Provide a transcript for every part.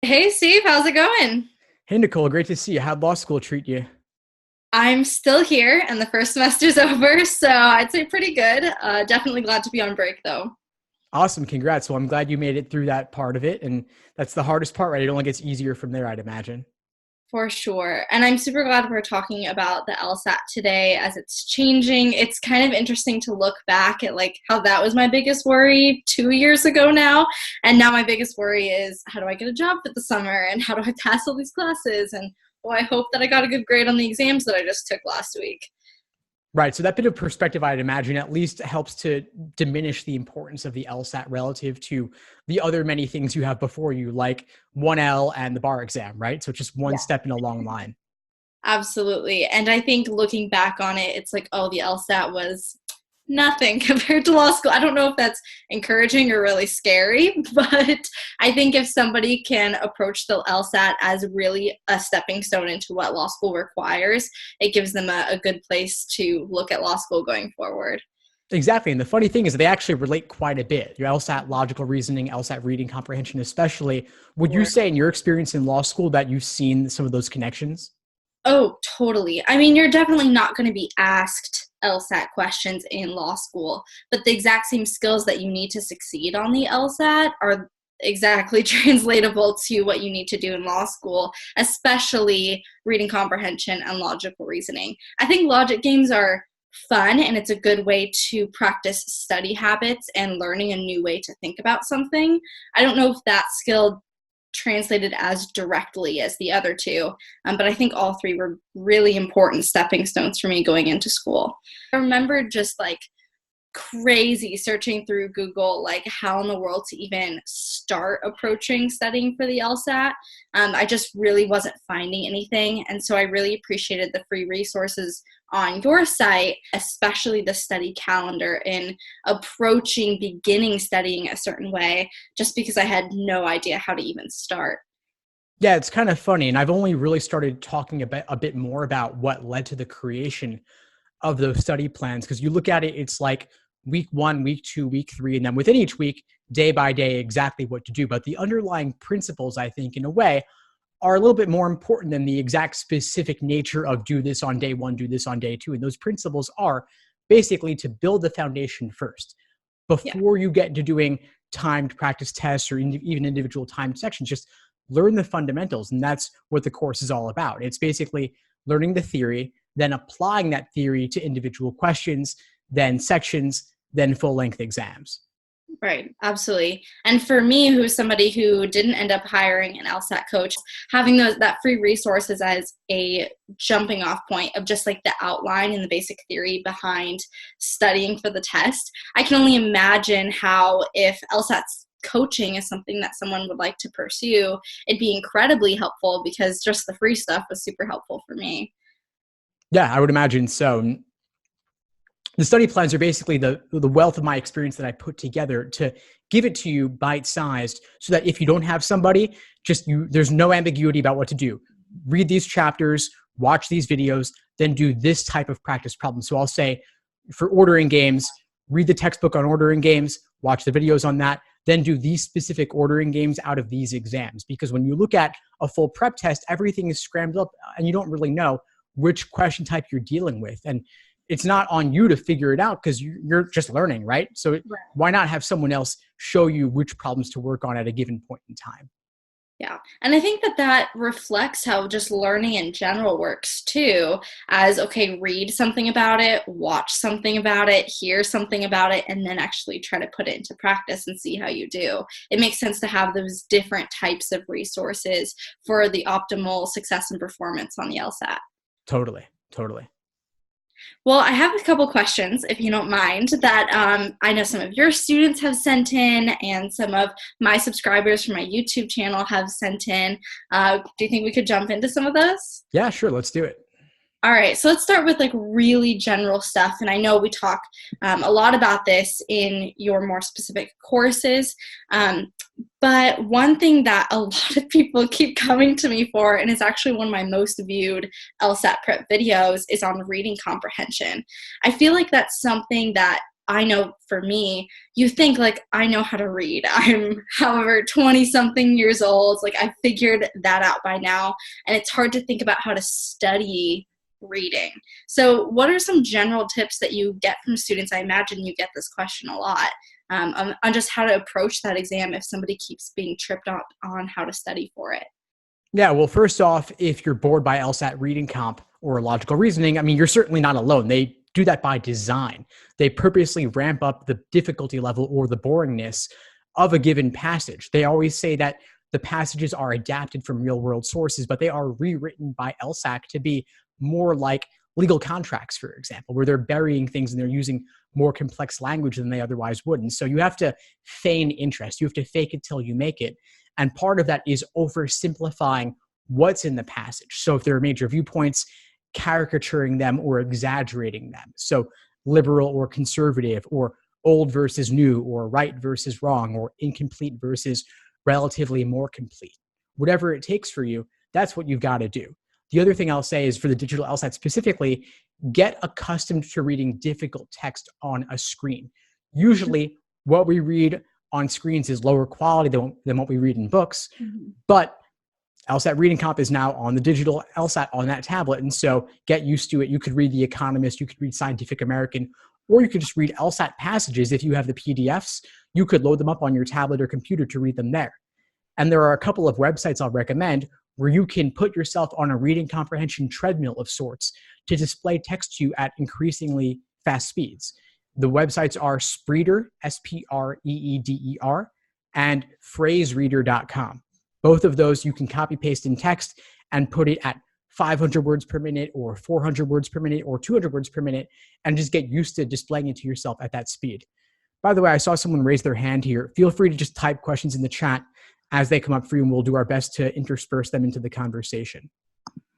Hey Steve, how's it going? Hey, Nicole, great to see you. How'd law school treat you? I'm still here and the first semester's over, so I'd say pretty good. Definitely glad to be on break though. Awesome. Congrats. Well, I'm glad you made it through that part of it. And that's the hardest part, right? It only gets easier from there, I'd imagine. For sure. And I'm super glad we're talking about the LSAT today as it's changing. It's kind of interesting to look back at like how that was my biggest worry 2 years ago now. And now my biggest worry is how do I get a job for the summer and how do I pass all these classes? And oh, I hope that I got a good grade on the exams that I just took last week. Right. So that bit of perspective, I'd imagine, at least helps to diminish the importance of the LSAT relative to the other many things you have before you, like 1L and the bar exam, right? So it's just one step in a long line. Absolutely. And I think looking back on it, it's like, oh, the LSAT was nothing compared to law school. I don't know if that's encouraging or really scary, but I think if somebody can approach the LSAT as really a stepping stone into what law school requires, it gives them a good place to look at law school going forward. Exactly. And the funny thing is that they actually relate quite a bit. Your LSAT logical reasoning, LSAT reading comprehension, especially. Would you Sure. say in your experience in law school that you've seen some of those connections? Oh, totally. I mean, you're definitely not going to be asked LSAT questions in law school, but the exact same skills that you need to succeed on the LSAT are exactly translatable to what you need to do in law school, especially reading comprehension and logical reasoning. I think logic games are fun and it's a good way to practice study habits and learning a new way to think about something. I don't know if that skill translated as directly as the other two. But I think all three were really important stepping stones for me going into school. I remember just like crazy searching through Google, like how in the world to even start approaching studying for the LSAT. I just really wasn't finding anything. And so I really appreciated the free resources on your site, especially the study calendar and approaching beginning studying a certain way, just because I had no idea how to even start. Yeah, it's kind of funny. And I've only really started talking a bit more about what led to the creation of those study plans. Because you look at it, it's like week one, week two, week three, and then within each week, day by day, exactly what to do. But the underlying principles, I think, in a way, are a little bit more important than the exact specific nature of do this on day one, do this on day two. And those principles are basically to build the foundation first Yeah. before you get into doing timed practice tests or even individual timed sections. Just learn the fundamentals. And that's what the course is all about. It's basically learning the theory, then applying that theory to individual questions, then sections, then full length exams. Right, absolutely. And for me, who's somebody who didn't end up hiring an LSAT coach, having that free resources as a jumping off point of just like the outline and the basic theory behind studying for the test, I can only imagine how if LSAT's coaching is something that someone would like to pursue, it'd be incredibly helpful because just the free stuff was super helpful for me. Yeah, I would imagine so. The study plans are basically the wealth of my experience that I put together to give it to you bite-sized so that if you don't have somebody, there's no ambiguity about what to do. Read these chapters, watch these videos, then do this type of practice problem. So I'll say for ordering games, read the textbook on ordering games, watch the videos on that, then do these specific ordering games out of these exams. Because when you look at a full prep test, everything is scrambled up and you don't really know which question type you're dealing with. And it's not on you to figure it out because you're just learning, right? So why not have someone else show you which problems to work on at a given point in time? Yeah. And I think that reflects how just learning in general works too, as okay, read something about it, watch something about it, hear something about it, and then actually try to put it into practice and see how you do. It makes sense to have those different types of resources for the optimal success and performance on the LSAT. Totally, totally. Well, I have a couple questions, if you don't mind, that I know some of your students have sent in and some of my subscribers from my YouTube channel have sent in. Do you think we could jump into some of those? Yeah, sure. Let's do it. All right, so let's start with like really general stuff. And I know we talk a lot about this in your more specific courses. But one thing that a lot of people keep coming to me for, and it's actually one of my most viewed LSAT prep videos, is on reading comprehension. I feel like that's something that I know for me, you think like, I know how to read. I'm however 20 something years old. Like I figured that out by now. And it's hard to think about how to study reading. So what are some general tips that you get from students? I imagine you get this question a lot, on just how to approach that exam if somebody keeps being tripped up on how to study for it. Yeah, well, first off, if you're bored by LSAT reading comp or logical reasoning, I mean, you're certainly not alone. They do that by design. They purposely ramp up the difficulty level or the boringness of a given passage. They always say that the passages are adapted from real world sources, but they are rewritten by LSAC to be more like legal contracts, for example, where they're burying things and they're using more complex language than they otherwise would. And so you have to feign interest. You have to fake it till you make it. And part of that is oversimplifying what's in the passage. So if there are major viewpoints, caricaturing them or exaggerating them. So liberal or conservative, or old versus new, or right versus wrong, or incomplete versus relatively more complete. Whatever it takes for you, that's what you've got to do. The other thing I'll say is, for the digital LSAT specifically, get accustomed to reading difficult text on a screen. Usually what we read on screens is lower quality than what we read in books, but LSAT reading comp is now on the digital LSAT on that tablet. And so get used to it. You could read The Economist, you could read Scientific American, or you could just read LSAT passages. If you have the PDFs, you could load them up on your tablet or computer to read them there. And there are a couple of websites I'll recommend where you can put yourself on a reading comprehension treadmill of sorts to display text to you at increasingly fast speeds. The websites are Spreeder, Spreeder, and phrasereader.com. Both of those you can copy paste in text and put it at 500 words per minute or 400 words per minute or 200 words per minute, and just get used to displaying it to yourself at that speed. By the way, I saw someone raise their hand here. Feel free to just type questions in the chat as they come up for you, and we'll do our best to intersperse them into the conversation.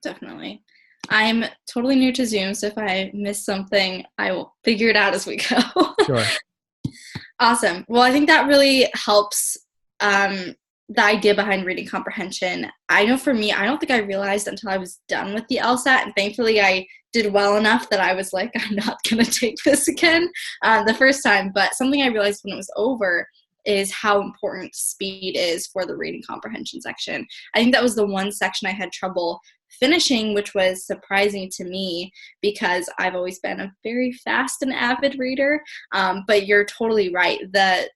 Definitely. I'm totally new to Zoom, so if I miss something, I will figure it out as we go. Sure. Awesome. Well, I think that really helps the idea behind reading comprehension. I know for me, I don't think I realized until I was done with the LSAT, and thankfully I did well enough that I was like, I'm not going to take this again the first time. But something I realized when it was over is how important speed is for the reading comprehension section. I think that was the one section I had trouble finishing, which was surprising to me because I've always been a very fast and avid reader. But you're totally right. The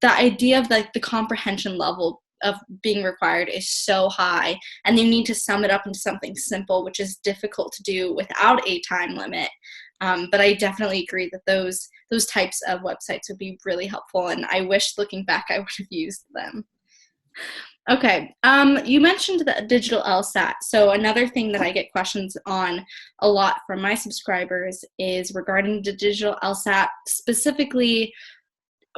idea of like the comprehension level of being required is so high, and you need to sum it up into something simple, which is difficult to do without a time limit. But I definitely agree that those types of websites would be really helpful, and I wish looking back I would have used them. Okay, you mentioned the digital LSAT. So another thing that I get questions on a lot from my subscribers is regarding the digital LSAT, specifically,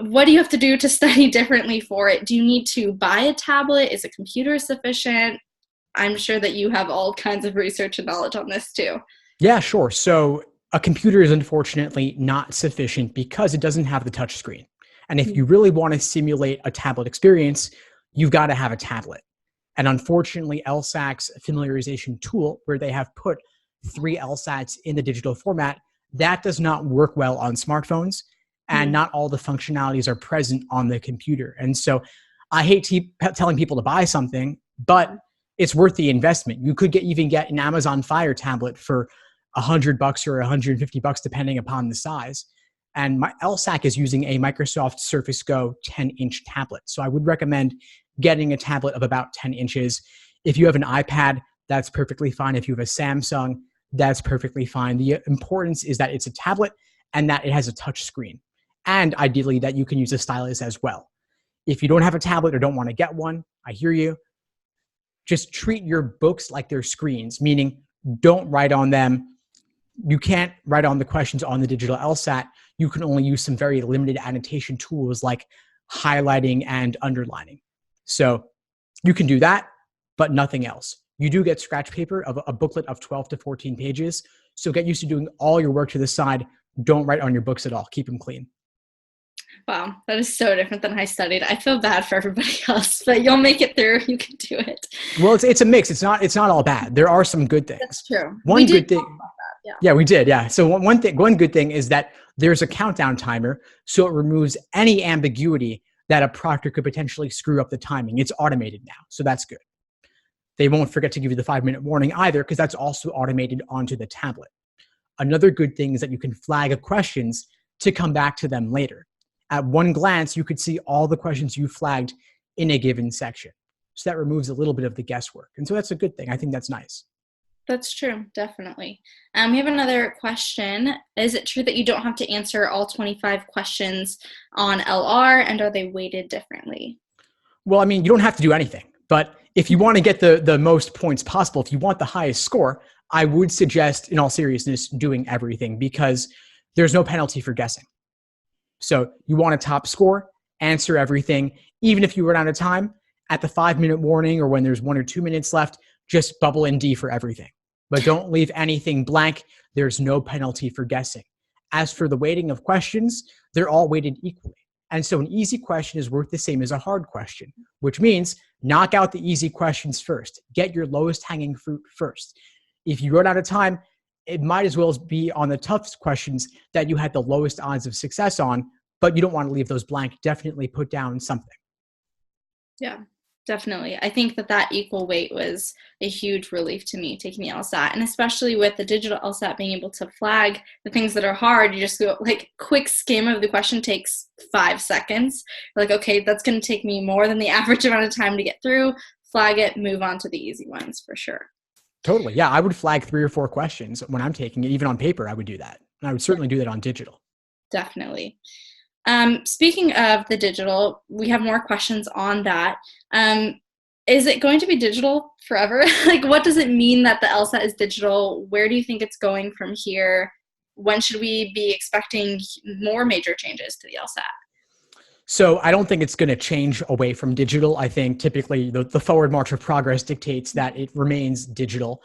what do you have to do to study differently for it? Do you need to buy a tablet? Is a computer sufficient? I'm sure that you have all kinds of research and knowledge on this too. Yeah, sure. So a computer is unfortunately not sufficient because it doesn't have the touch screen. And if you really want to simulate a tablet experience, you've got to have a tablet. And unfortunately, LSAC's familiarization tool, where they have put 3 LSATs in the digital format, that does not work well on smartphones. And not all the functionalities are present on the computer. And so I hate telling people to buy something, but it's worth the investment. You could even get an Amazon Fire tablet for $100 or $150, depending upon the size. And my LSAC is using a Microsoft Surface Go 10-inch tablet. So I would recommend getting a tablet of about 10 inches. If you have an iPad, that's perfectly fine. If you have a Samsung, that's perfectly fine. The importance is that it's a tablet and that it has a touch screen. And ideally that you can use a stylus as well. If you don't have a tablet or don't want to get one, I hear you. Just treat your books like they're screens, meaning don't write on them. You can't write on the questions on the digital LSAT. You can only use some very limited annotation tools like highlighting and underlining. So you can do that, but nothing else. You do get scratch paper of a booklet of 12 to 14 pages. So get used to doing all your work to the side. Don't write on your books at all. Keep them clean. Wow, that is so different than I studied. I feel bad for everybody else, but you'll make it through. You can do it. Well, it's a mix. It's not all bad. There are some good things. That's true. One good thing. Yeah. Yeah, we did. Yeah. So one good thing is that there's a countdown timer, so it removes any ambiguity that a proctor could potentially screw up the timing. It's automated now, so that's good. They won't forget to give you the 5-minute warning either, because that's also automated onto the tablet. Another good thing is that you can flag questions to come back to them later. At one glance, you could see all the questions you flagged in a given section. So that removes a little bit of the guesswork. And so that's a good thing. I think that's nice. That's true, definitely. We have another question. Is it true that you don't have to answer all 25 questions on LR, and are they weighted differently? Well, I mean, you don't have to do anything. But if you want to get the most points possible, if you want the highest score, I would suggest, in all seriousness, doing everything, because there's no penalty for guessing. So you want a top score, answer everything. Even if you run out of time, at the 5-minute warning or when there's 1 or 2 minutes left, just bubble in D for everything. But don't leave anything blank. There's no penalty for guessing. As for the weighting of questions, they're all weighted equally. And so an easy question is worth the same as a hard question, which means knock out the easy questions first. Get your lowest hanging fruit first. If you run out of time, it might as well be on the toughest questions that you had the lowest odds of success on, but you don't want to leave those blank. Definitely put down something. Yeah, definitely. I think that equal weight was a huge relief to me taking the LSAT, and especially with the digital LSAT being able to flag the things that are hard. You just go like quick skim of the question takes 5 seconds. You're like, okay, that's going to take me more than the average amount of time to get through. Flag it, move on to the easy ones for sure. Totally. Yeah, I would flag 3 or 4 questions when I'm taking it. Even on paper, I would do that. And I would certainly do that on digital. Definitely. Speaking of the digital, we have more questions on that. Is it going to be digital forever? Like, what does it mean that the LSAT is digital? Where do you think it's going from here? When should we be expecting more major changes to the LSAT? So I don't think it's going to change away from digital. I think typically the forward march of progress dictates that it remains digital.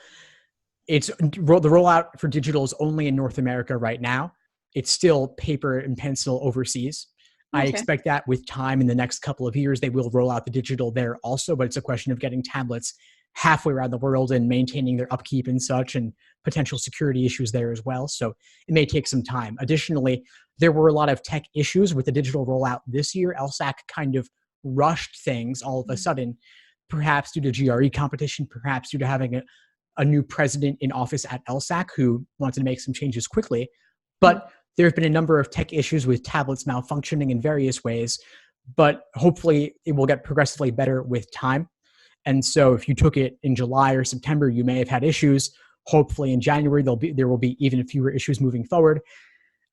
The rollout for digital is only in North America right now. It's still paper and pencil overseas. I Okay. expect that with time in the next couple of years, they will roll out the digital there also, but it's a question of getting tablets halfway around the world and maintaining their upkeep and such, and potential security issues there as well. So it may take some time. Additionally, there were a lot of tech issues with the digital rollout this year. LSAC kind of rushed things all of a sudden, perhaps due to GRE competition, perhaps due to having a new president in office at LSAC who wanted to make some changes quickly. But there have been a number of tech issues with tablets malfunctioning in various ways, but hopefully it will get progressively better with time. And so if you took it in July or September, you may have had issues. Hopefully in January, there will be even fewer issues moving forward.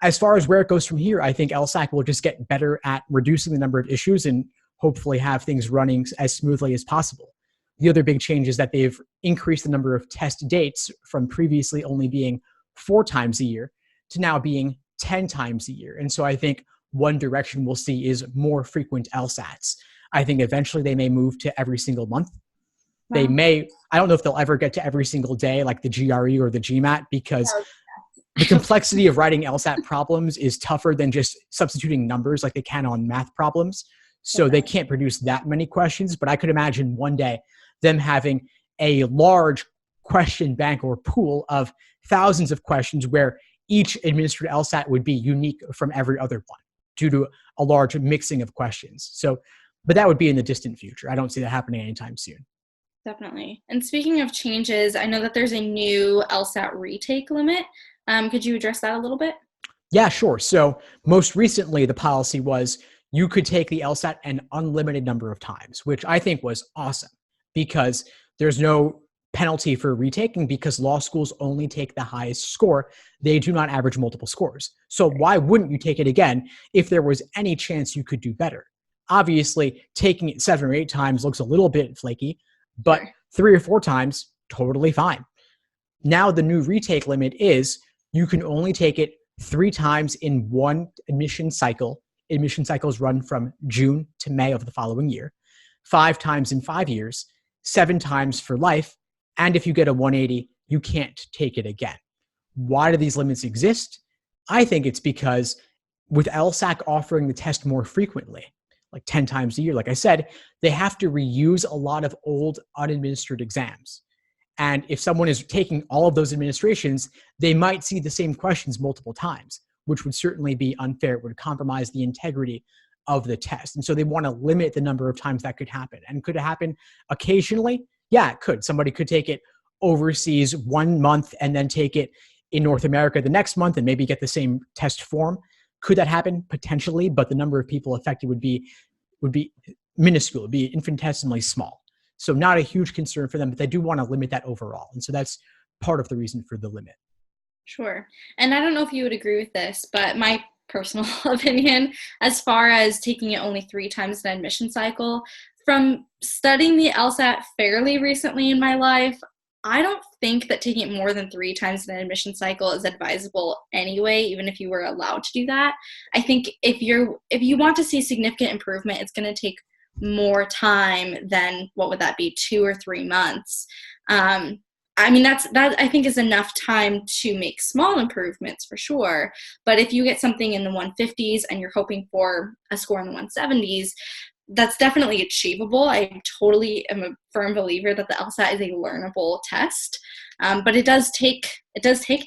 As far as where it goes from here, I think LSAC will just get better at reducing the number of issues and hopefully have things running as smoothly as possible. The other big change is that they've increased the number of test dates from previously only being 4 times a year to now being 10 times a year. And so I think one direction we'll see is more frequent LSATs. I think eventually they may move to every single month. Wow. I don't know if they'll ever get to every single day like the GRE or the GMAT, because the complexity of writing LSAT problems is tougher than just substituting numbers like they can on math problems. So they can't produce that many questions, but I could imagine one day them having a large question bank or pool of thousands of questions where each administered LSAT would be unique from every other one due to a large mixing of questions. So, but that would be in the distant future. I don't see that happening anytime soon. Definitely. And speaking of changes, I know that there's a new LSAT retake limit. Could you address that a little bit? Yeah, sure. So most recently, the policy was you could take the LSAT an unlimited number of times, which I think was awesome because there's no penalty for retaking because law schools only take the highest score. They do not average multiple scores. So why wouldn't you take it again if there was any chance you could do better? Obviously, taking it 7 or 8 times looks a little bit flaky, but 3 or 4 times, totally fine. Now the new retake limit is you can only take it 3 times in one admission cycle. Admission cycles run from June to May of the following year, 5 times in 5 years, 7 times for life, and if you get a 180, you can't take it again. Why do these limits exist? I think it's because with LSAC offering the test more frequently, like 10 times a year, like I said, they have to reuse a lot of old unadministered exams. And if someone is taking all of those administrations, they might see the same questions multiple times, which would certainly be unfair. It would compromise the integrity of the test. And so they want to limit the number of times that could happen. And could it happen occasionally? Yeah, it could. Somebody could take it overseas 1 month and then take it in North America the next month and maybe get the same test form. Could that happen? Potentially, but the number of people affected would be minuscule, would be infinitesimally small. So not a huge concern for them, but they do want to limit that overall. And so that's part of the reason for the limit. Sure. And I don't know if you would agree with this, but my personal opinion, as far as taking it only 3 times an admission cycle, from studying the LSAT fairly recently in my life, I don't think that taking it more than 3 times in an admission cycle is advisable anyway, even if you were allowed to do that. I think if you want to see significant improvement, it's going to take more time than, what would that be, 2 or 3 months. I mean, that I think is enough time to make small improvements for sure. But if you get something in the 150s and you're hoping for a score in the 170s, that's definitely achievable. I totally am a firm believer that the LSAT is a learnable test, but it does take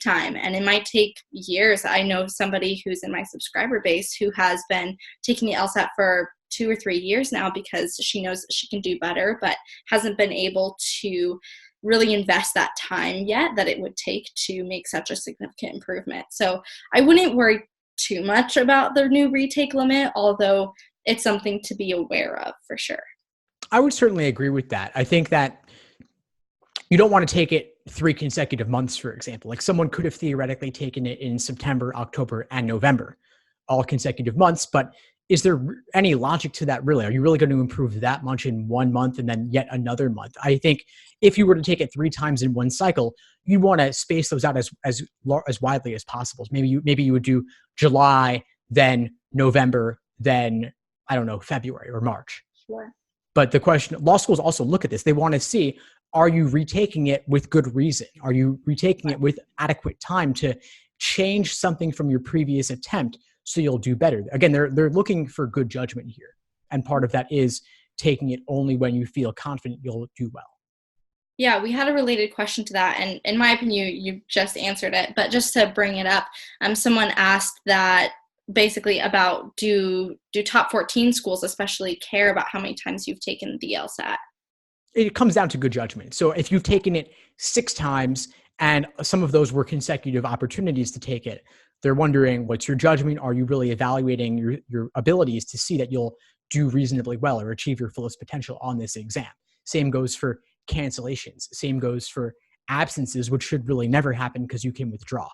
time, and it might take years. I know somebody who's in my subscriber base who has been taking the LSAT for 2 or 3 years now because she knows she can do better, but hasn't been able to really invest that time yet that it would take to make such a significant improvement. So I wouldn't worry too much about the new retake limit, although it's something to be aware of for sure. I would certainly agree with that. I think that you don't want to take it 3 consecutive months, for example. Like someone could have theoretically taken it in September, October, and November, all consecutive months, but is there any logic to that really? Are you really going to improve that much in 1 month and then yet another month? I think if you were to take it 3 times in one cycle, you want to space those out as widely as possible. Maybe you would do July, then November, then I don't know, February or March. Sure. But the question, law schools also look at this. They want to see, are you retaking it with good reason? Are you retaking it with adequate time to change something from your previous attempt so you'll do better? Again, they're looking for good judgment here. And part of that is taking it only when you feel confident you'll do well. Yeah, we had a related question to that, and in my opinion, you just answered it. But just to bring it up, someone asked that basically about do top 14 schools especially care about how many times you've taken the LSAT? It comes down to good judgment. So if you've taken it 6 times and some of those were consecutive opportunities to take it, they're wondering, what's your judgment? Are you really evaluating your abilities to see that you'll do reasonably well or achieve your fullest potential on this exam? Same goes for cancellations. Same goes for absences, which should really never happen because you can withdraw.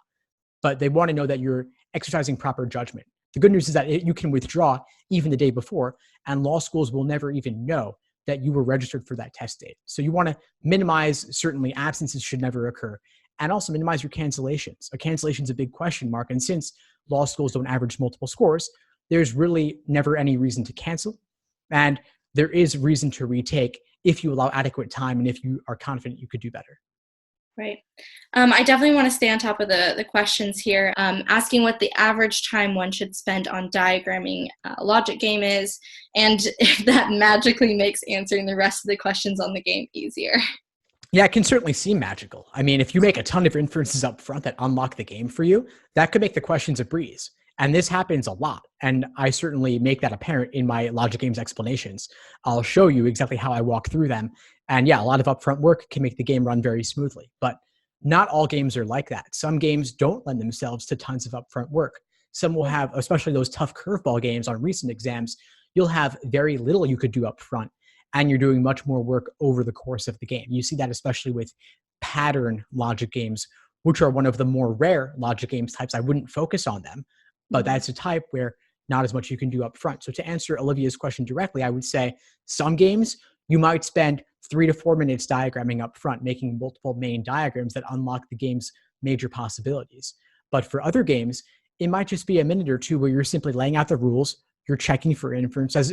But they want to know that you're exercising proper judgment. The good news is that you can withdraw even the day before, and law schools will never even know that you were registered for that test date. So you want to minimize, certainly absences should never occur, and also minimize your cancellations. A cancellation is a big question mark, and since law schools don't average multiple scores, there's really never any reason to cancel, and there is reason to retake if you allow adequate time and if you are confident you could do better. Right. I definitely want to stay on top of the questions here, asking what the average time one should spend on diagramming a logic game is, and if that magically makes answering the rest of the questions on the game easier. Yeah, it can certainly seem magical. I mean, if you make a ton of inferences up front that unlock the game for you, that could make the questions a breeze. And this happens a lot. And I certainly make that apparent in my logic games explanations. I'll show you exactly how I walk through them. And yeah, a lot of upfront work can make the game run very smoothly. But not all games are like that. Some games don't lend themselves to tons of upfront work. Some will have, especially those tough curveball games on recent exams, you'll have very little you could do up front, and you're doing much more work over the course of the game. You see that especially with pattern logic games, which are one of the more rare logic games types. I wouldn't focus on them, but that's a type where not as much you can do up front. So to answer Olivia's question directly, I would say some games you might spend 3 to 4 minutes diagramming up front, making multiple main diagrams that unlock the game's major possibilities. But for other games, it might just be a minute or two where you're simply laying out the rules, you're checking for inferences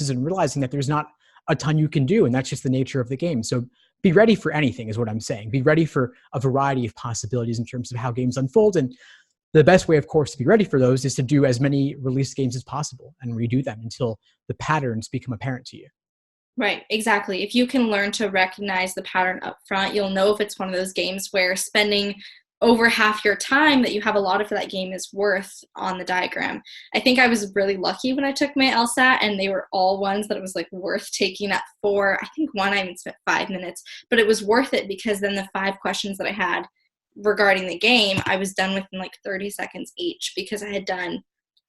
and realizing that there's not a ton you can do, and that's just the nature of the game. So be ready for anything is what I'm saying. Be ready for a variety of possibilities in terms of how games unfold. And the best way, of course, to be ready for those is to do as many released games as possible and redo them until the patterns become apparent to you. Right, exactly. If you can learn to recognize the pattern up front, you'll know if it's one of those games where spending over half your time that you have allotted for that game is worth on the diagram. I think I was really lucky when I took my LSAT, and they were all ones that it was like worth taking at 4. I think one I even spent 5 minutes, but it was worth it because then the 5 questions that I had regarding the game, I was done within like 30 seconds each because I had done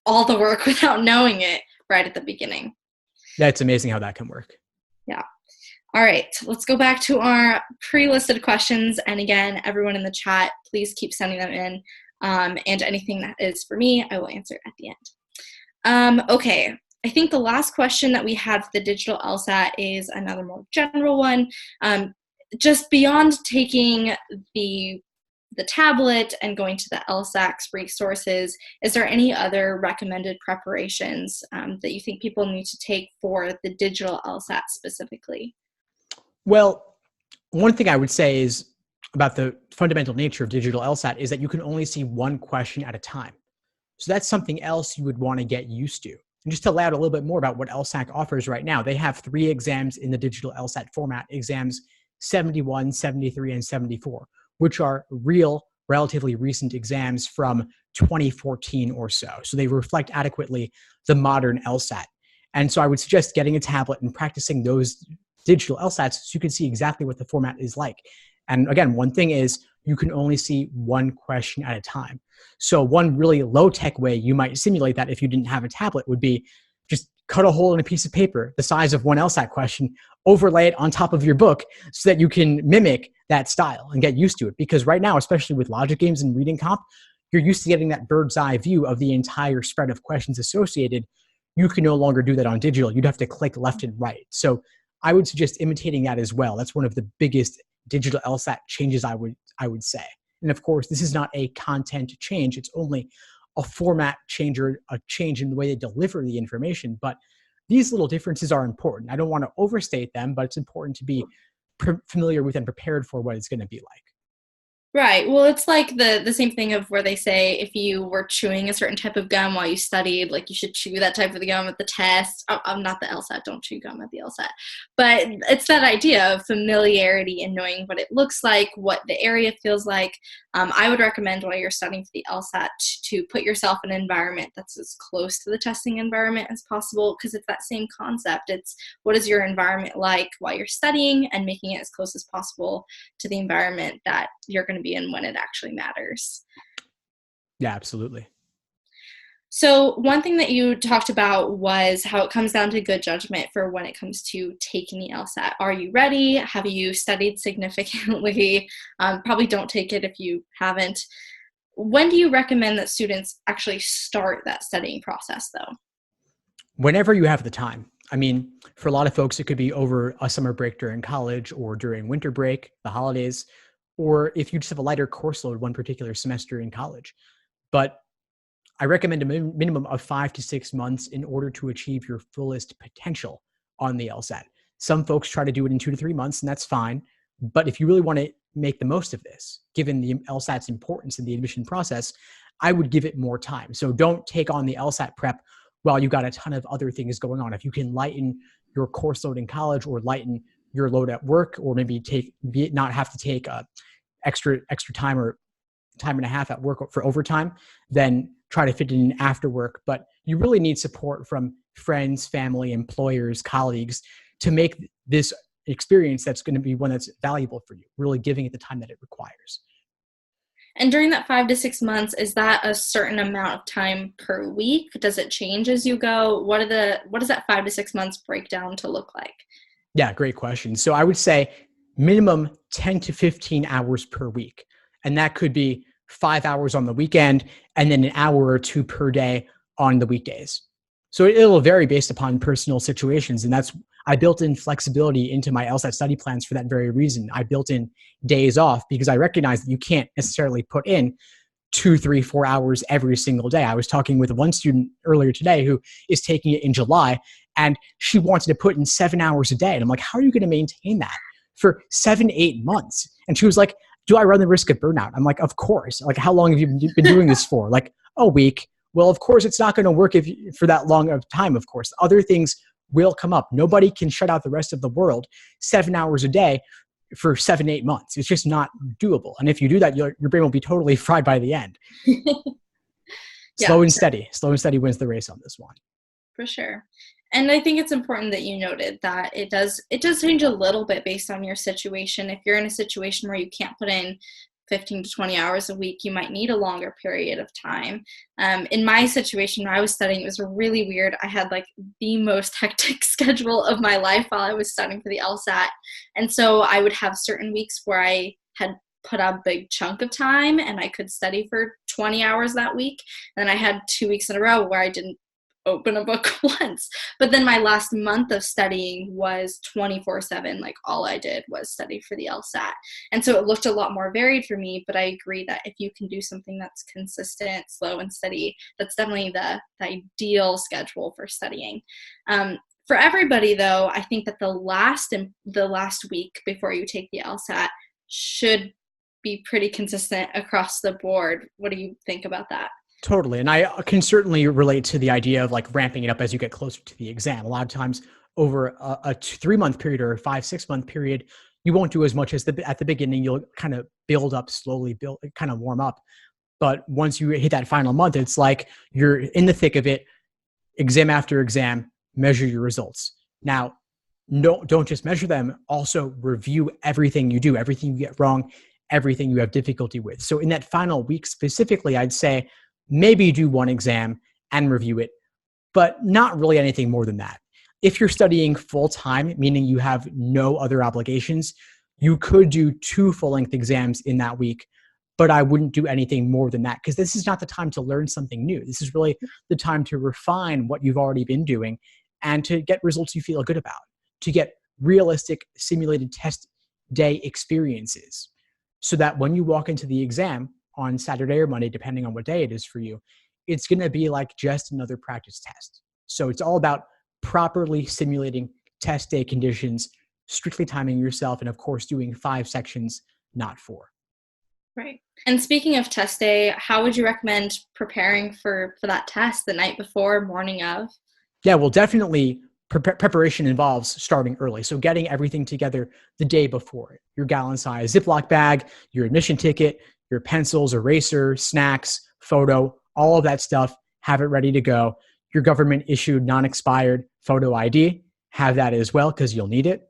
all the work without knowing it right at the beginning. That's amazing how that can work. Yeah. All right, let's go back to our pre-listed questions. And again, everyone in the chat, please keep sending them in. And anything that is for me, I will answer at the end. Okay, I think the last question that we had for the digital LSAT is another more general one. Just beyond taking the tablet and going to the LSAC's resources, is there any other recommended preparations that you think people need to take for the digital LSAT specifically? Well, one thing I would say is about the fundamental nature of digital LSAT is that you can only see one question at a time. So that's something else you would want to get used to. And just to lay out a little bit more about what LSAC offers right now, they have 3 exams in the digital LSAT format, exams 71, 73, and 74, which are real, relatively recent exams from 2014 or so. So they reflect adequately the modern LSAT. And so I would suggest getting a tablet and practicing those digital LSATs so you can see exactly what the format is like. And again, one thing is you can only see one question at a time. So one really low-tech way you might simulate that if you didn't have a tablet would be just cut a hole in a piece of paper the size of one LSAT question, overlay it on top of your book so that you can mimic that style and get used to it. Because right now, especially with logic games and reading comp, you're used to getting that bird's eye view of the entire spread of questions associated. You can no longer do that on digital. You'd have to click left and right. So I would suggest imitating that as well. That's one of the biggest digital LSAT changes I would say. And of course, this is not a content change. It's only a format change or a change in the way they deliver the information. But these little differences are important. I don't want to overstate them, but it's important to be familiar with and prepared for what it's going to be like. Right. Well, it's like the same thing of where they say if you were chewing a certain type of gum while you studied, like you should chew that type of the gum at the test. I'm not the LSAT, don't chew gum at the LSAT. But it's that idea of familiarity and knowing what it looks like, what the area feels like. I would recommend while you're studying for the LSAT to put yourself in an environment that's as close to the testing environment as possible, because it's that same concept. It's what is your environment like while you're studying and making it as close as possible to the environment that you're going to be in when it actually matters. Yeah, absolutely. So one thing that you talked about was how it comes down to good judgment for when it comes to taking the LSAT. Are you ready? Have you studied significantly? Probably don't take it if you haven't. When do you recommend that students actually start that studying process, though? Whenever you have the time. I mean, for a lot of folks, it could be over a summer break during college or during winter break, the holidays, or if you just have a lighter course load one particular semester in college. But I recommend a minimum of 5 to 6 months in order to achieve your fullest potential on the LSAT. Some folks try to do it in 2 to 3 months, and that's fine. But if you really want to make the most of this, given the LSAT's importance in the admission process, I would give it more time. So don't take on the LSAT prep while you've got a ton of other things going on. If you can lighten your course load in college or lighten your load at work, or maybe not have to take extra time or time and a half at work for overtime, then try to fit it in after work. But you really need support from friends, family, employers, colleagues to make this experience that's going to be one that's valuable for you, really giving it the time that it requires. And during that 5 to 6 months, is that a certain amount of time per week? Does it change as you go? What does that 5 to 6 months breakdown to look like? Yeah, great question. So I would say minimum 10 to 15 hours per week. And that could be 5 hours on the weekend and then an hour or 2 per day on the weekdays. So it'll vary based upon personal situations. And I built in flexibility into my LSAT study plans for that very reason. I built in days off because I recognize that you can't necessarily put in 2, 3, 4 hours every single day. I was talking with one student earlier today who is taking it in July, and she wanted to put in 7 hours a day. And I'm like, how are you going to maintain that for 7, 8 months? And she was like, do I run the risk of burnout? I'm like, of course. Like, how long have you been doing this for? Like, a week. Well, of course, it's not going to work for that long of time, of course. Other things will come up. Nobody can shut out the rest of the world 7 hours a day for 7 to 8 months. It's just not doable. And if you do that, your brain will be totally fried by the end. Yeah, Slow and steady wins the race on this one. for sure. And I think it's important that you noted that it does change a little bit based on your situation. If you're in a situation where you can't put in 15 to 20 hours a week, you might need a longer period of time. In my situation when I was studying, it was really weird. I had like the most hectic schedule of my life while I was studying for the LSAT. And so I would have certain weeks where I had put a big chunk of time and I could study for 20 hours that week. And then I had 2 weeks in a row where I didn't open a book once. But then my last month of studying was 24/7. Like all I did was study for the LSAT. And so it looked a lot more varied for me, but I agree that if you can do something that's consistent, slow and steady, that's definitely the ideal schedule for studying. For everybody though, I think that the last week before you take the LSAT should be pretty consistent across the board. What do you think about that? Totally. And I can certainly relate to the idea of like ramping it up as you get closer to the exam. A lot of times over a 3-month period or a 5-6 month period, you won't do as much as at the beginning. You'll kind of build up slowly, kind of warm up. But once you hit that final month, it's like you're in the thick of it, exam after exam, measure your results. Now, don't just measure them, also review everything you do, everything you get wrong, everything you have difficulty with. So in that final week specifically, I'd say, maybe do one exam and review it, but not really anything more than that. If you're studying full time, meaning you have no other obligations, you could do 2 full-length exams in that week, but I wouldn't do anything more than that because this is not the time to learn something new. This is really the time to refine what you've already been doing and to get results you feel good about, to get realistic simulated test day experiences so that when you walk into the exam on Saturday or Monday, depending on what day it is for you, it's going to be like just another practice test. So it's all about properly simulating test day conditions, strictly timing yourself, and of course doing 5 sections, not 4. Right. And speaking of test day, how would you recommend preparing for that test the night before, morning of? Yeah, well, definitely preparation involves starting early. So getting everything together the day before, your gallon-size Ziploc bag, your admission ticket, your pencils, eraser, snacks, photo, all of that stuff, have it ready to go. Your government-issued, non-expired photo ID, have that as well because you'll need it.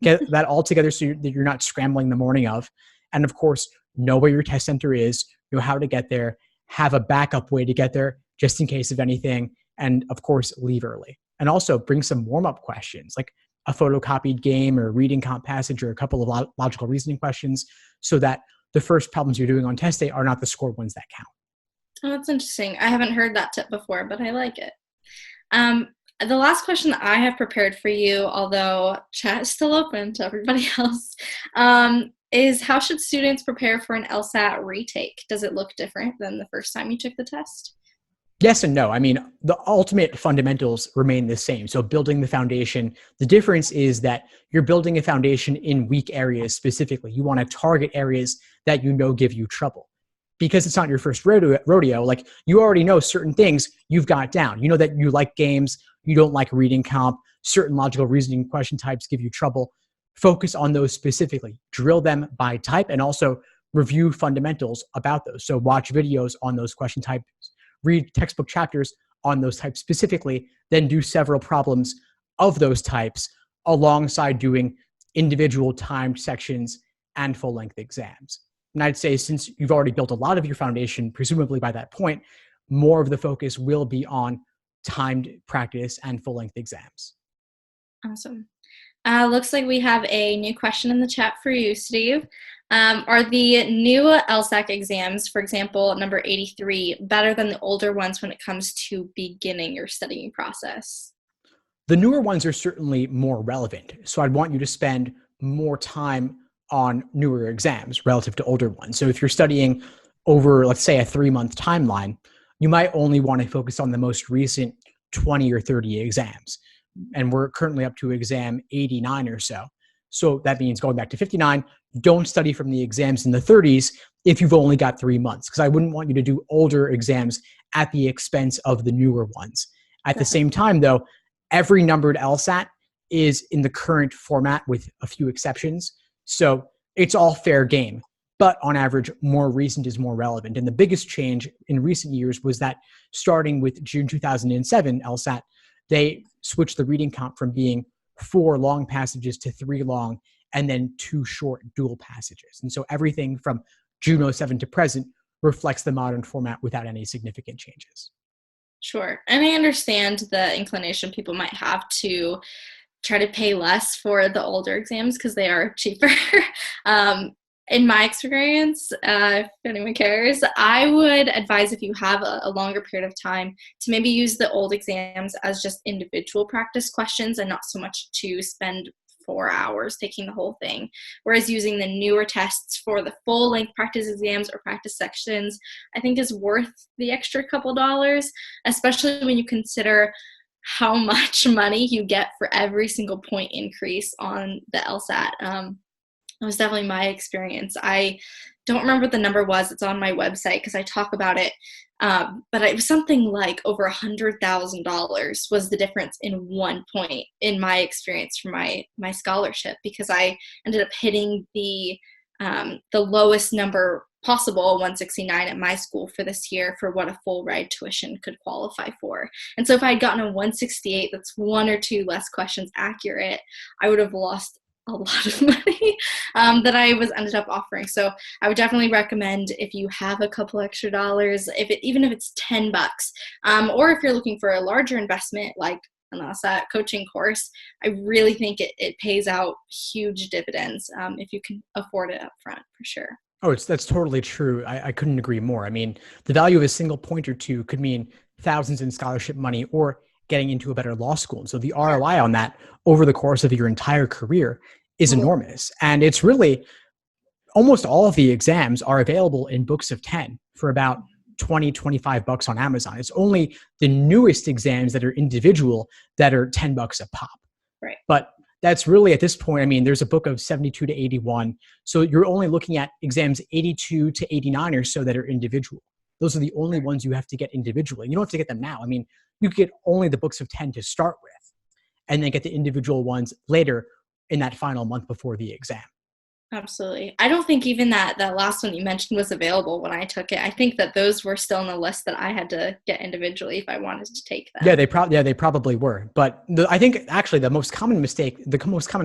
Get that all together so that you're not scrambling the morning of. And of course, know where your test center is, know how to get there, have a backup way to get there just in case of anything, and of course, leave early. And also bring some warm-up questions like a photocopied game or reading comp passage or a couple of logical reasoning questions so that the first problems you're doing on test day are not the scored ones that count. Oh, that's interesting. I haven't heard that tip before, but I like it. The last question that I have prepared for you, although chat is still open to everybody else, is how should students prepare for an LSAT retake? Does it look different than the first time you took the test? Yes and no. I mean, the ultimate fundamentals remain the same. So building the foundation, the difference is that you're building a foundation in weak areas specifically. You want to target areas that you know give you trouble. Because it's not your first rodeo, like you already know certain things you've got down. You know that you like games, you don't like reading comp, certain logical reasoning question types give you trouble. Focus on those specifically. Drill them by type and also review fundamentals about those. So watch videos on those question types. Read textbook chapters on those types specifically, then do several problems of those types alongside doing individual timed sections and full-length exams. And I'd say since you've already built a lot of your foundation, presumably by that point, more of the focus will be on timed practice and full-length exams. Awesome. Looks like we have a new question in the chat for you, Steve. Are the new LSAC exams, for example, number 83, better than the older ones when it comes to beginning your studying process? The newer ones are certainly more relevant. So I'd want you to spend more time on newer exams relative to older ones. So if you're studying over, let's say, a 3-month timeline, you might only want to focus on the most recent 20 or 30 exams. And we're currently up to exam 89 or so. So that means going back to 59, don't study from the exams in the 30s if you've only got 3 months, because I wouldn't want you to do older exams at the expense of the newer ones. At the same time, though, every numbered LSAT is in the current format with a few exceptions. So it's all fair game. But on average, more recent is more relevant. And the biggest change in recent years was that starting with June 2007 LSAT, they switched the reading count from being 4 long passages to 3 long and then 2 short dual passages. And so everything from June '07 to present reflects the modern format without any significant changes. Sure. And I understand the inclination people might have to try to pay less for the older exams because they are cheaper. In my experience, if anyone cares, I would advise, if you have a longer period of time, to maybe use the old exams as just individual practice questions and not so much to spend 4 hours taking the whole thing. Whereas using the newer tests for the full length practice exams or practice sections, I think is worth the extra couple dollars, especially when you consider how much money you get for every single point increase on the LSAT. That was definitely my experience. I don't remember what the number was. It's on my website because I talk about it. But it was something like over $100,000 was the difference in 1 point in my experience for my scholarship, because I ended up hitting the lowest number possible, 169 at my school for this year, for what a full ride tuition could qualify for. And so if I had gotten a 168, that's 1 or 2 less questions accurate, I would have lost a lot of money that I ended up offering. So I would definitely recommend, if you have a couple extra dollars, even if it's $10, or if you're looking for a larger investment like an LSAT coaching course, I really think it pays out huge dividends if you can afford it up front, for sure. Oh, that's totally true. I couldn't agree more. I mean, the value of a single point or two could mean thousands in scholarship money or getting into a better law school. And so the ROI on that over the course of your entire career is enormous. And it's really, almost all of the exams are available in books of 10 for about 20, $25 on Amazon. It's only the newest exams that are individual that are $10 a pop. Right. But that's really, at this point, I mean, there's a book of 72 to 81. So you're only looking at exams 82 to 89 or so that are individual. Those are the only ones you have to get individually. You don't have to get them now. I mean, you get only the books of 10 to start with, and then get the individual ones later in that final month before the exam. Absolutely. I don't think even that last one you mentioned was available when I took it. I think that those were still on the list that I had to get individually if I wanted to take them. Yeah, they probably were. But I think actually the most common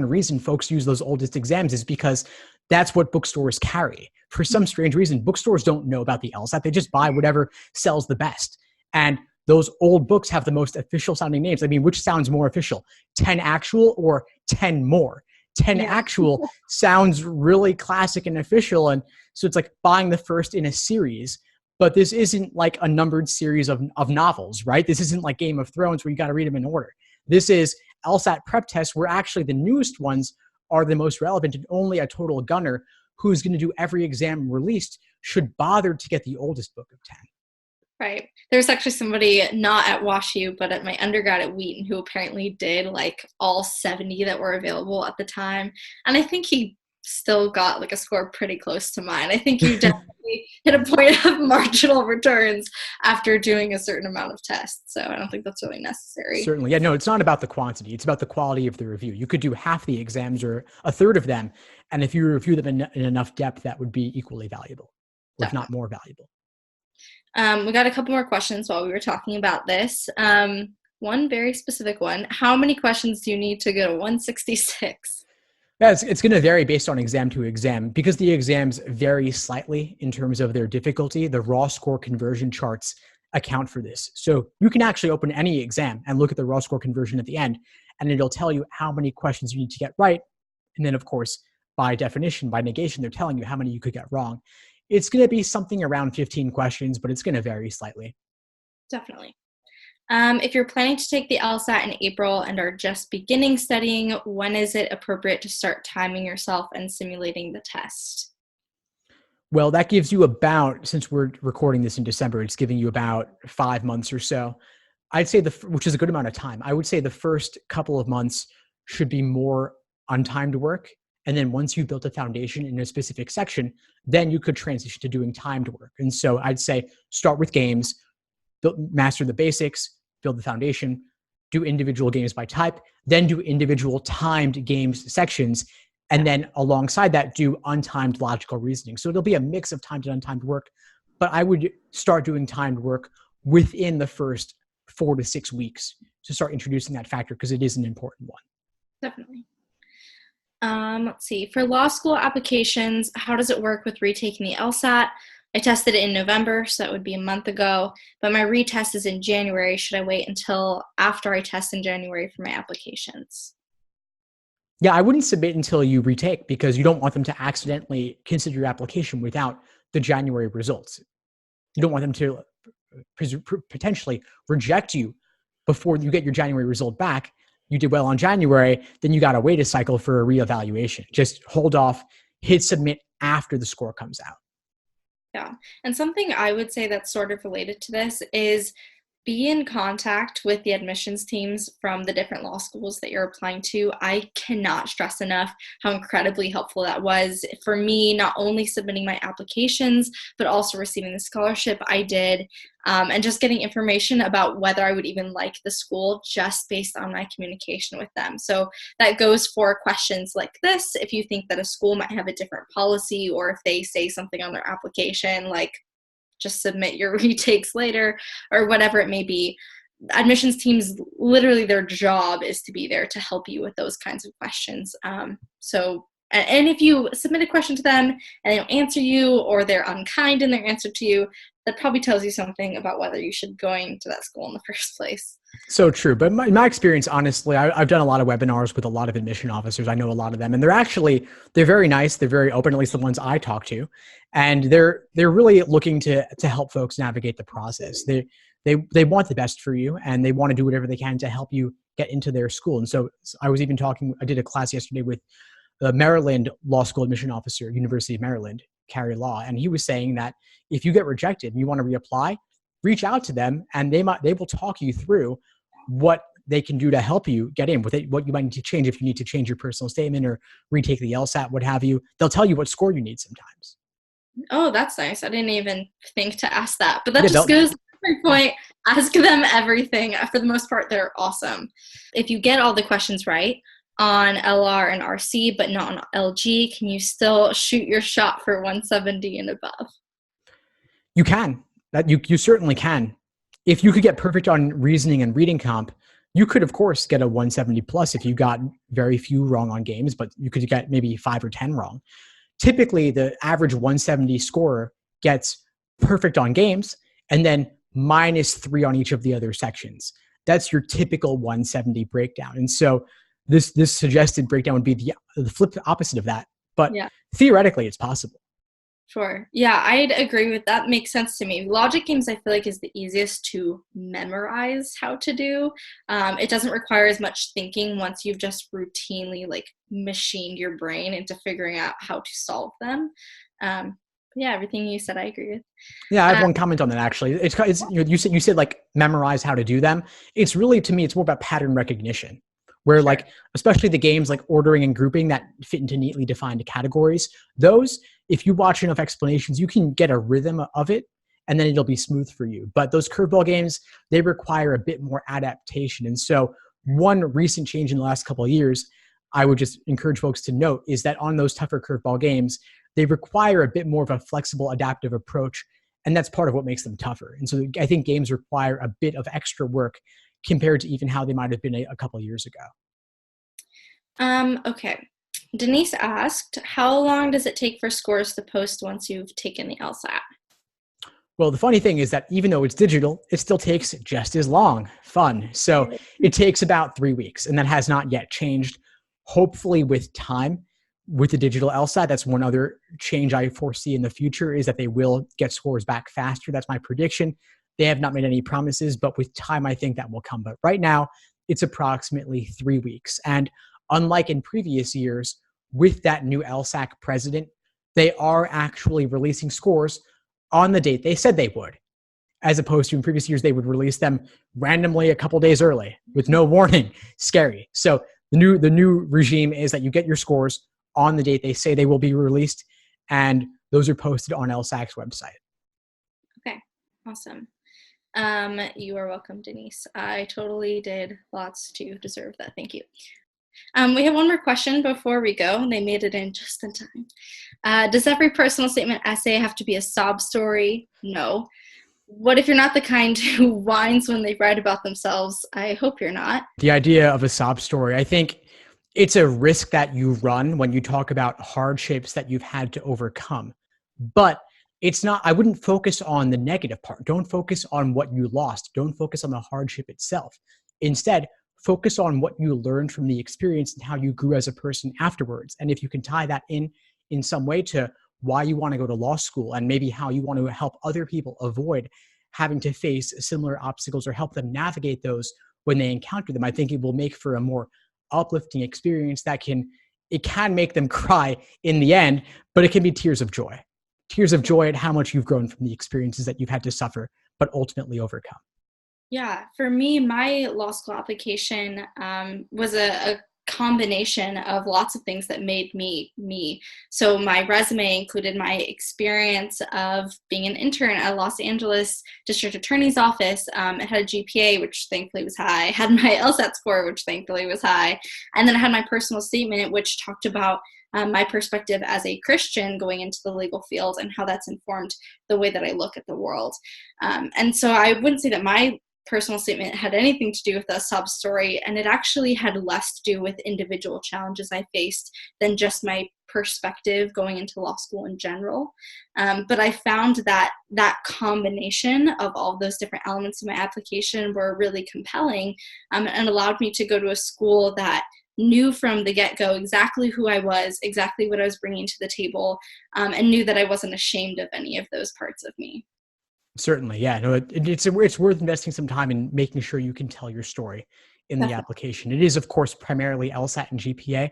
reason folks use those oldest exams is because that's what bookstores carry. For some strange reason, bookstores don't know about the LSAT. They just buy whatever sells the best. And those old books have the most official sounding names. I mean, which sounds more official, 10 actual or 10 more? 10 actual sounds really classic and official. And so it's like buying the first in a series, but this isn't like a numbered series of novels, right? This isn't like Game of Thrones where you got to read them in order. This is LSAT prep tests where actually the newest ones are the most relevant, and only a total gunner who's going to do every exam released should bother to get the oldest book of 10. Right. There's actually somebody not at WashU, but at my undergrad at Wheaton, who apparently did like all 70 that were available at the time. And I think he still got like a score pretty close to mine. I think you definitely hit a point of marginal returns after doing a certain amount of tests. So I don't think that's really necessary. Certainly. Yeah, no, it's not about the quantity. It's about the quality of the review. You could do half the exams or a third of them. And if you review them in enough depth, that would be equally valuable, if not more valuable. We got a couple more questions while we were talking about this. One very specific one. How many questions do you need to go to 166? Yeah, it's going to vary based on exam to exam because the exams vary slightly in terms of their difficulty. The raw score conversion charts account for this. So you can actually open any exam and look at the raw score conversion at the end, and it'll tell you how many questions you need to get right. And then, of course, by definition, by negation, they're telling you how many you could get wrong. It's going to be something around 15 questions, but it's going to vary slightly. Definitely. If you're planning to take the LSAT in April and are just beginning studying, when is it appropriate to start timing yourself and simulating the test? Well, that gives you about, since we're recording this in December, it's giving you about 5 months or so. I'd say which is a good amount of time. I would say the first couple of months should be more untimed work. And then once you've built a foundation in a specific section, then you could transition to doing timed work. And so I'd say start with games, master the basics, build the foundation, do individual games by type, then do individual timed games sections, and then alongside that, do untimed logical reasoning. So it'll be a mix of timed and untimed work, but I would start doing timed work within the first 4 to 6 weeks to start introducing that factor because it is an important one. Definitely. Let's see. For law school applications, how does it work with retaking the LSAT? I tested it in November, so that would be a month ago, but my retest is in January. Should I wait until after I test in January for my applications? Yeah, I wouldn't submit until you retake because you don't want them to accidentally consider your application without the January results. You don't want them to potentially reject you before you get your January result back. You did well on January, then you got to wait a cycle for a reevaluation. Just hold off, hit submit after the score comes out. Yeah. And something I would say that's sort of related to this is be in contact with the admissions teams from the different law schools that you're applying to. I cannot stress enough how incredibly helpful that was for me, not only submitting my applications, but also receiving the scholarship I did, and just getting information about whether I would even like the school just based on my communication with them. So that goes for questions like this. If you think that a school might have a different policy, or if they say something on their application like, just submit your retakes later, or whatever it may be. Admissions teams, literally their job is to be there to help you with those kinds of questions. And if you submit a question to them and they don't answer you, or they're unkind in their answer to you, that probably tells you something about whether you should going to that school in the first place. So true. But in my experience, honestly, I've done a lot of webinars with a lot of admission officers. I know a lot of them, and they're very nice. They're very open, at least the ones I talk to. And they're really looking to help folks navigate the process. They want the best for you, and they want to do whatever they can to help you get into their school. And so I did a class yesterday with the Maryland Law School admission officer, University of Maryland, Carrie Law. And he was saying that if you get rejected and you want to reapply, reach out to them and they will talk you through what they can do to help you get in, what you might need to change if you need to change your personal statement or retake the LSAT, what have you. They'll tell you what score you need sometimes. Oh, that's nice. I didn't even think to ask that, but that just goes to my point. Ask them everything. For the most part, they're awesome. If you get all the questions right on LR and RC, but not on LG, can you still shoot your shot for 170 and above? You can. That you certainly can. If you could get perfect on reasoning and reading comp, you could, of course, get a 170 plus if you got very few wrong on games, but you could get maybe 5 or 10 wrong. Typically, the average 170 scorer gets perfect on games and then -3 on each of the other sections. That's your typical 170 breakdown. And so this suggested breakdown would be the flip opposite of that. But theoretically, it's possible. Sure. Yeah, I'd agree with that. Makes sense to me. Logic games, I feel like, is the easiest to memorize how to do. It doesn't require as much thinking once you've just routinely machined your brain into figuring out how to solve them. Yeah, everything you said, I agree with. Yeah, I have one comment on that actually. You said memorize how to do them. It's really, to me, it's more about pattern recognition. Where especially the games like ordering and grouping that fit into neatly defined categories, those, if you watch enough explanations, you can get a rhythm of it and then it'll be smooth for you. But those curveball games, they require a bit more adaptation. And so one recent change in the last couple of years, I would just encourage folks to note is that on those tougher curveball games, they require a bit more of a flexible, adaptive approach. And that's part of what makes them tougher. And so I think games require a bit of extra work compared to even how they might have been a couple of years ago. Okay. Denise asked, how long does it take for scores to post once you've taken the LSAT? Well, the funny thing is that even though it's digital, it still takes just as long. Fun. So it takes about 3 weeks, and that has not yet changed. Hopefully with time, with the digital LSAT, that's one other change I foresee in the future is that they will get scores back faster. That's my prediction. They have not made any promises, but with time, I think that will come. But right now, it's approximately 3 weeks. And unlike in previous years, with that new LSAC president, they are actually releasing scores on the date they said they would, as opposed to in previous years, they would release them randomly a couple days early with no warning. Scary. So the new regime is that you get your scores on the date they say they will be released, and those are posted on LSAC's website. Okay, awesome. You are welcome, Denise. I totally did lots to deserve that. Thank you. We have one more question before we go, and they made it in just in time. Does every personal statement essay have to be a sob story? No. What if you're not the kind who whines when they write about themselves? I hope you're not. The idea of a sob story, I think it's a risk that you run when you talk about hardships that you've had to overcome. But it's not, I wouldn't focus on the negative part. Don't focus on what you lost. Don't focus on the hardship itself. Instead, focus on what you learned from the experience and how you grew as a person afterwards. And if you can tie that in some way to why you want to go to law school and maybe how you want to help other people avoid having to face similar obstacles or help them navigate those when they encounter them, I think it will make for a more uplifting experience that can make them cry in the end, but it can be tears of joy at how much you've grown from the experiences that you've had to suffer, but ultimately overcome. Yeah, for me, my law school application was a combination of lots of things that made me me. So my resume included my experience of being an intern at Los Angeles District Attorney's Office. It had a GPA, which thankfully was high. It had my LSAT score, which thankfully was high. And then I had my personal statement, which talked about my perspective as a Christian going into the legal field and how that's informed the way that I look at the world. And so I wouldn't say that my personal statement had anything to do with a sub story, and it actually had less to do with individual challenges I faced than just my perspective going into law school in general. But I found that that combination of all of those different elements of my application were really compelling, and allowed me to go to a school that knew from the get-go exactly who I was, exactly what I was bringing to the table, and knew that I wasn't ashamed of any of those parts of me. Certainly, yeah. No, it's worth investing some time in making sure you can tell your story in the Definitely. application. It is, of course, primarily LSAT and GPA,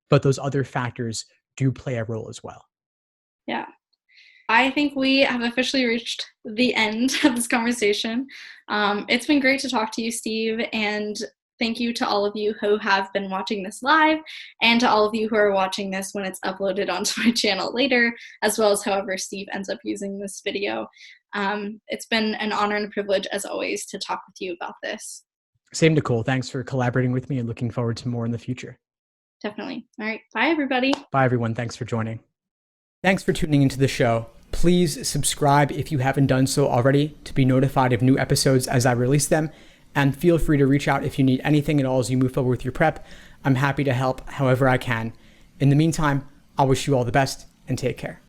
but those other factors do play a role as well. Yeah. I think we have officially reached the end of this conversation. It's been great to talk to you, Steve, and thank you to all of you who have been watching this live, and to all of you who are watching this when it's uploaded onto my channel later, as well as however Steve ends up using this video. It's been an honor and a privilege, as always, to talk with you about this. Same, Nicole. Thanks for collaborating with me and looking forward to more in the future. Definitely. All right. Bye, everybody. Bye, everyone. Thanks for joining. Thanks for tuning into the show. Please subscribe if you haven't done so already to be notified of new episodes as I release them. And feel free to reach out if you need anything at all as you move forward with your prep. I'm happy to help however I can. In the meantime, I'll wish you all the best and take care.